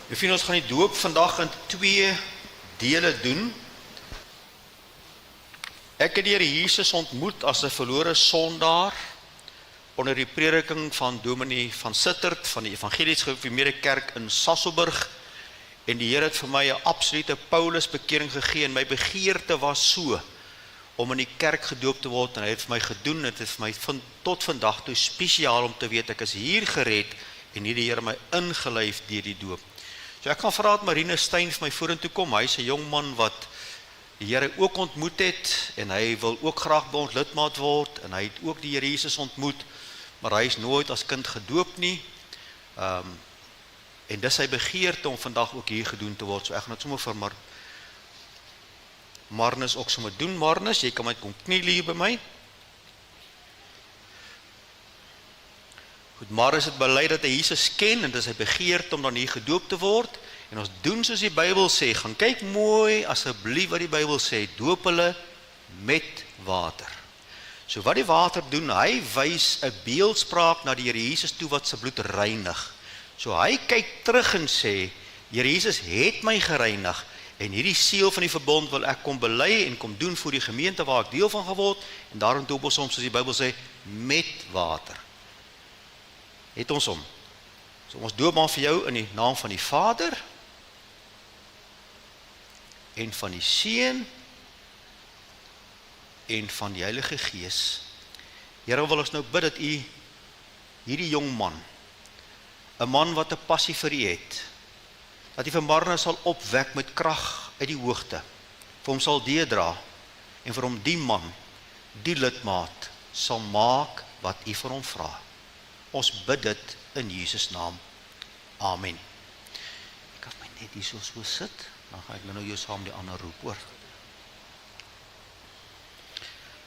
Vriende, ons gaan die doop vandag in 2 dele doen. Ek het die Here Jesus ontmoet as 'n verlore sondaar onder die prediking van Dominee van Sittert van die Evangelies Gereformeerde Kerk in Sasolburg, en die Here het vir my 'n absolute Paulus bekering gegee, en my begeerte was so om in die kerk gedoop te word, en hy het vir my gedoen. Het is vir my tot vandag toe spesiaal om te weet ek is hier gered en hier die Here my ingelyf deur die doop. So ek gaan vra dat Marine Stein vir my vorentoe kom. Hy is 'n jong man wat die Here ook ontmoet het, en hy wil ook graag by ons lidmaat word, en hy het ook die Here Jesus ontmoet, maar hy is nooit as kind gedoop nie. En dis sy begeerte om vandag ook hier gedoen te word. So ek gaan dit sommer vir Marnus ook sommer doen. Marnus, jy kan my kom kniel hier by my. Goed, Marnus het bely dat hy Jesus ken, en dis sy begeerte om dan hier gedoop te word. En ons doen soos die Bybel sê. Gaan kyk mooi asseblief wat die Bybel sê. Doop hulle met water. So wat die water doen, hy wys 'n beeldspraak na die Here Jesus toe wat sy bloed reinig. So hy kyk terug en sê, Here Jesus het my gereinig, en hierdie seël van die verbond wil ek kom bely en kom doen vir die gemeente waar ek deel van geword, en daarom doop ons hom, soos die Bybel sê, met water. Het ons hom. So ons doop maar vir jou in die naam van die Vader, en van die Seun, en van die Heilige Gees. Here, wil ons nou bid dat U hierdie jong man, 'n man wat 'n passie vir U het, dat U vir Marnus sal opwek met krag uit die hoogte, vir hom sal deedra, en vir hom die man, die lidmaat, sal maak wat U vir hom vra. Ons bid dit in Jesus naam. Amen. Ek kan my net hier so sit, dan gaan ek nou jou saam die ander roep, hoor.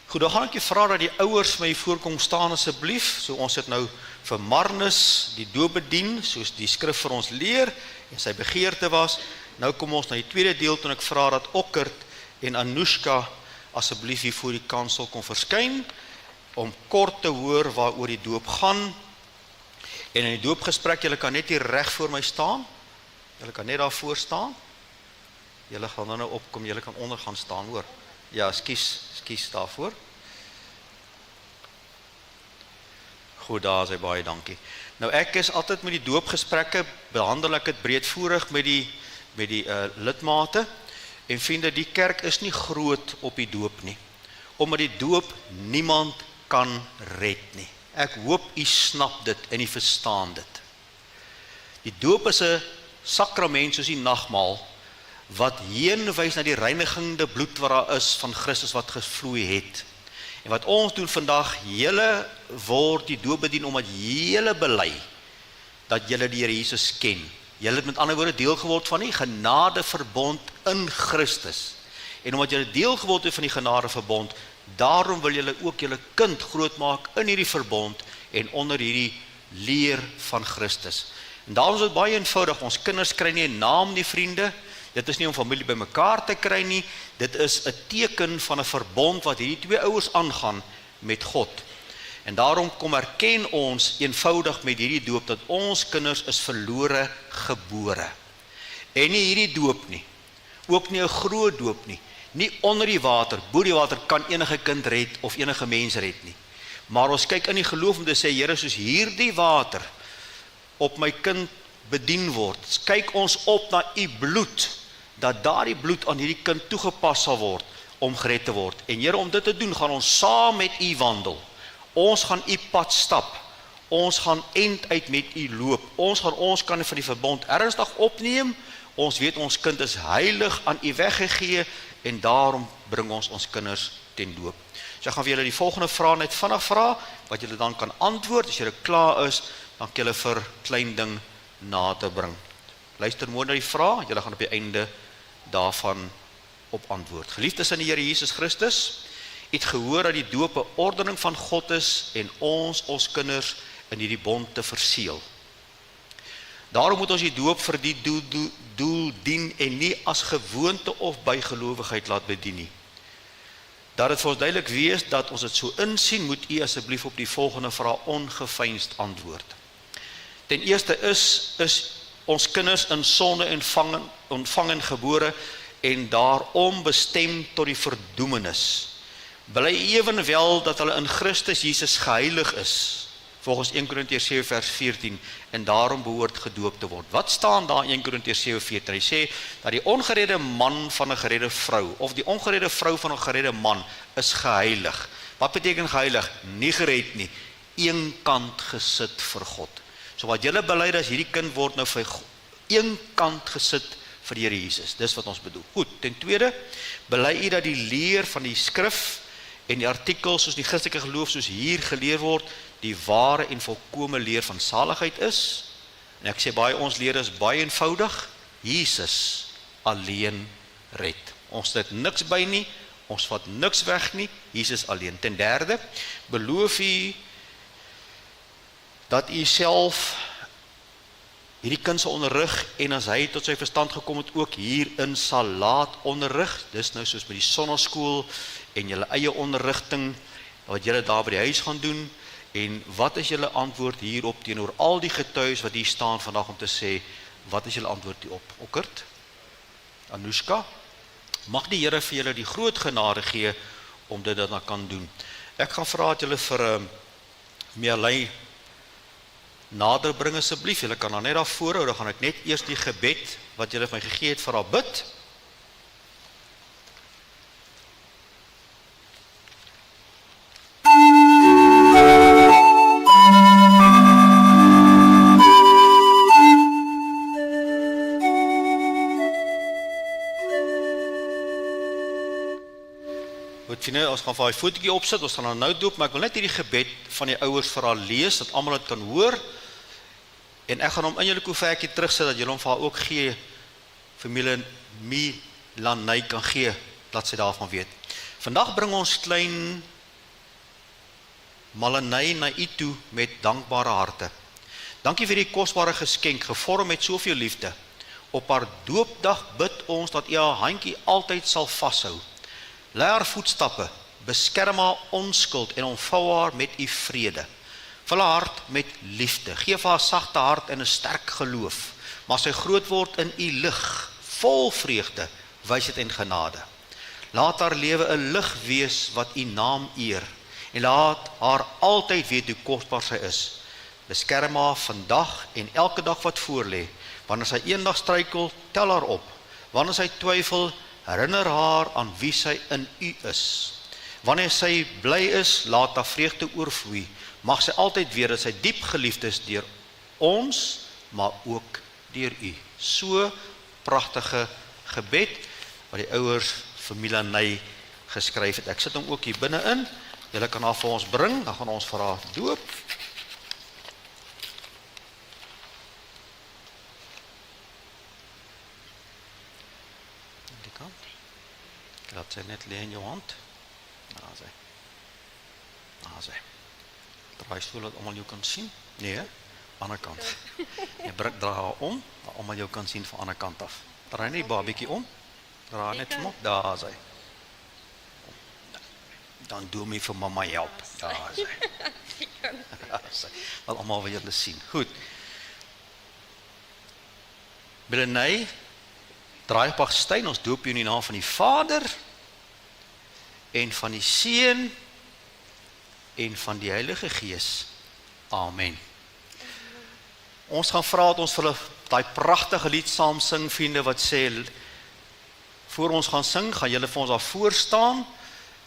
Goed, dan gaan ek jou vra dat die ouers my voorkom staan asseblief. So ons het nou vir Marnus die doop bedien, soos die skrif vir ons leer, en sy begeerte was. Nou kom ons na die tweede deel, toe ek vra dat Okkert en Anushka asseblief hier voor die kansel kon verskyn, om kort te hoor waaroor die doop gaan. En in die doopgesprek, julle kan net hier reg voor my staan. Julle kan net daar voor staan. Julle gaan dan nou opkom, julle kan onder gaan staan, hoor. Ja, skus daarvoor. Goed, daar is hy, baie dankie. Nou ek is altyd met die doopgesprekke, behandel ek dit breedvoerig met die lidmate, en vind dat die kerk is nie groot op die doop nie, omdat die doop niemand kan red nie. Ek hoop u snap dit en u verstaan dit. Die doop is 'n sakrament soos die nagmaal, wat heenwys na die reinigende bloed wat daar is van Christus wat gevloei het. En wat ons doen vandag, julle word die doop bedien omdat julle bely dat julle die Here Jesus ken. Julle het met ander woorde deel geword van die genadeverbond in Christus. En omdat julle deel geword het van die genadeverbond, daarom wil julle ook julle kind grootmaak in hierdie verbond en onder hierdie leer van Christus. En daarom is dit baie eenvoudig, ons kinders kry nie 'n naam nie, vriende. Dit is nie om familie by mekaar te kry nie, dit is 'n teken van 'n verbond wat hierdie twee ouers aangaan met God. En daarom kom erken ons eenvoudig met hierdie doop dat ons kinders is verlore gebore. En nie hierdie doop nie, ook nie 'n groot doop nie, nie onder die water, bo die water kan enige kind red of enige mens red nie. Maar ons kyk in die geloof om te sê, Here, soos hierdie water op my kind bedien word, kyk ons op na u bloed, dat daardie bloed aan hierdie kind toegepas sal word, om gered te word. En Here, om dit te doen, gaan ons saam met u wandel. Ons gaan u pad stap. Ons gaan end uit met u loop. Ons gaan ons kant van die verbond ernstig opneem. Ons weet ons kind is heilig aan u weggegee, en daarom bring ons kinders ten doop. So ek gaan vir julle die volgende vraag net vinnig vra, wat julle dan kan antwoord. As julle klaar is, dan kan julle vir klein ding na te bring. Luister mooi na die vraag, julle gaan op die einde daarvan op antwoord. Geliefdes in die Here Jesus Christus, u het gehoor dat die doop 'n ordening van God is, en ons kinders in hierdie bond te verseël. Daarom moet ons die doop vir die doel dien, en nie as gewoonte of bygelowigheid laat bedien nie. Dat het vir ons duidelik wees dat ons dit so insien, moet u asseblief op die volgende vraag ongeveinsd antwoord. Ten eerste is ons kinders in sonde ontvang en gebore en daarom bestem tot die verdoemenis. Bely ewenwel dat hulle in Christus Jesus geheilig is, volgens 1 Korintiërs 7 vers 14, en daarom behoort gedoop te word. Wat staan daar in 1 Korintiërs 7 14? Hy sê dat die ongeredde man van 'n geredde vrou, of die ongeredde vrou van 'n geredde man, is geheilig. Wat beteken geheilig? Nie gered nie, eenkant gesit vir God. So wat julle bely is, hierdie kind word nou vir eenkant gesit vir die Here Jesus. Dis wat ons bedoel. Goed, ten tweede, bely u dat die leer van die skrif en die artikels soos die Christelike geloof soos hier geleer word, die ware en volkome leer van saligheid is. En ek sê baie, ons leer is baie eenvoudig. Jesus alleen red. Ons het niks by nie, ons vat niks weg nie, Jesus alleen. Ten derde, beloof u dat u self hierdie kind sal onderrig, en as hy tot sy verstand gekom het, ook hierin sal laat onderrig. Dis nou soos by die sonnaskool en julle eie onderrigting, wat julle daar by die huis gaan doen. En wat is julle antwoord hierop teenoor al die getuies wat hier staan vandag om te sê, wat is julle antwoord hierop? Okkert? Anushka? Mag die Here vir julle die groot genade gee om dit dan kan doen. Ek gaan vra dat julle vir Meerlyn nader bring asseblief. Julle kan dan net daar voorhou, dan gaan ek net eers die gebed wat julle vir my gegee het vir haar bid. Ons gaan vir hy voetjie opsit, ons gaan nou doop, maar ek wil net hierdie gebed van die ouers vir haar lees, dat almal dit kan hoor, en ek gaan hom in julle koevertjie terugsit, dat julle hom vir haar ook gee, familie Milanay kan gee, dat sy daarvan weet. Vandag bring ons klein Malanay na u toe met dankbare harte. Dankie vir die kosbare geskenk, gevorm met soveel liefde. Op haar doopdag bid ons dat u haar handjie altyd sal vashou. Lei haar voetstappe, beskerm haar onskuld en omvou haar met u vrede. Vul haar hart met liefde, geef haar sagte hart en 'n sterk geloof, maar sy groot word in u lig, vol vreugde, wysheid en genade. Laat haar lewe 'n lig wees wat u naam eer, en laat haar altyd weet hoe kosbaar sy is. Beskerm haar vandag en elke dag wat voorlê. Wanneer sy eendag struikel, tel haar op. Wanneer sy twyfel, herinner haar aan wie sy in u is. Wanneer sy bly is, laat haar vreugde oorvloei. Mag sy altyd weet dat sy diep geliefd is deur ons, maar ook deur u. So pragtige gebed wat die ouers vir Milanay geskryf het. Ek sit hom ook hier binne in. Julle kan haar vir ons bring, dan gaan ons vir haar doop. Laat sy net lê in jou hand. Daar sy. Daar sy. Draai stoel dat almal jou kan sien. Nee, ander kant. Jy draai haar om, dat almal jou kan sien van ander kant af. Draai net die babietjie om. Draai net hom op. Daar sy. Dan doen my vir mamma help. Daar sy. Daar sy. Wat almal wil julle sien. Goed. Milanay Draaipagstein, ons doop jou in die naam van die Vader en van die Seun en van die Heilige Gees. Amen. Ons gaan vra dat ons vir hulle daai pragtige lied saam sing, vriende, wat sê, voor ons gaan sing, gaan julle vir ons daar voor staan,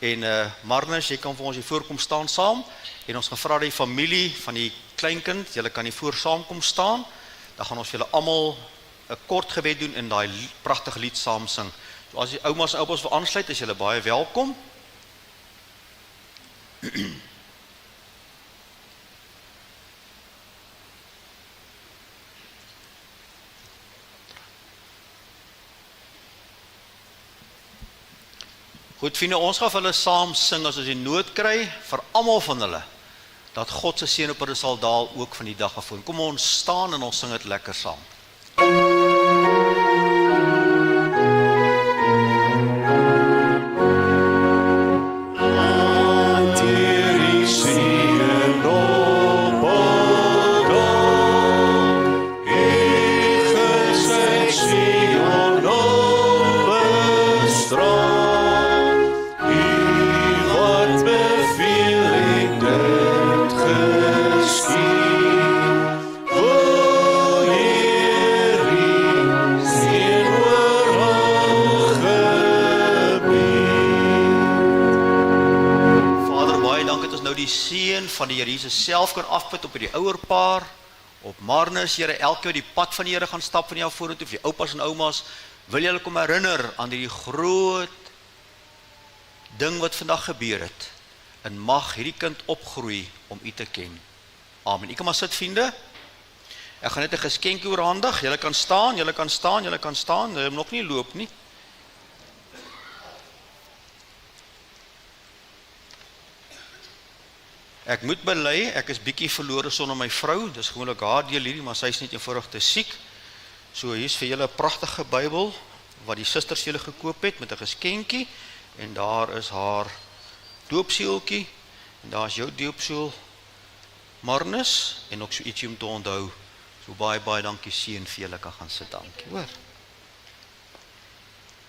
en Marnus, jy kan vir ons hier voorkom staan saam, en ons gaan vra die familie van die kleinkind, julle kan hier voor saam kom staan, dan gaan ons julle almal 'n kort gebed doen en daai pragtige lied saam sing. So as die oumas en oupas wil aansluit, is julle baie welkom. Goed, vriende, ons gaan vir hulle saam sing as ons die nood kry, vir almal van hulle, dat God se seën op hulle sal daal ook van die dag af. Kom ons staan en ons sing dit lekker saam. Ik die seën van die Here Jesus self kan afput op die ouerpaar, op Marnus, Here, elke die pad van die Here gaan stap van jou vorentoe, of die oupas en oumas, wil jy hulle kom herinner aan die groot ding wat vandag gebeur het, en mag hierdie kind opgroei om U te ken. Amen. U kan maar sit, vriende. Ek gaan net 'n geskenkie oorhandig. Julle kan staan, julle kan staan, julle kan staan. Julle moet nog nie loop nie. Ek moet bely, ek is bietjie verlore sonder my vrou. Dis gewoonlik haar deel hierdie, maar sy is net eenvoudig te siek. So hier's vir julle 'n pragtige Bybel wat die susters julle gekoop het met 'n geskenkie, en daar is haar doopseeltjie, en daar is jou doopseel Marnus, en ook so ietsie om te onthou. So baie dankie, seën vir julle, kan gaan sit, dankie, hoor.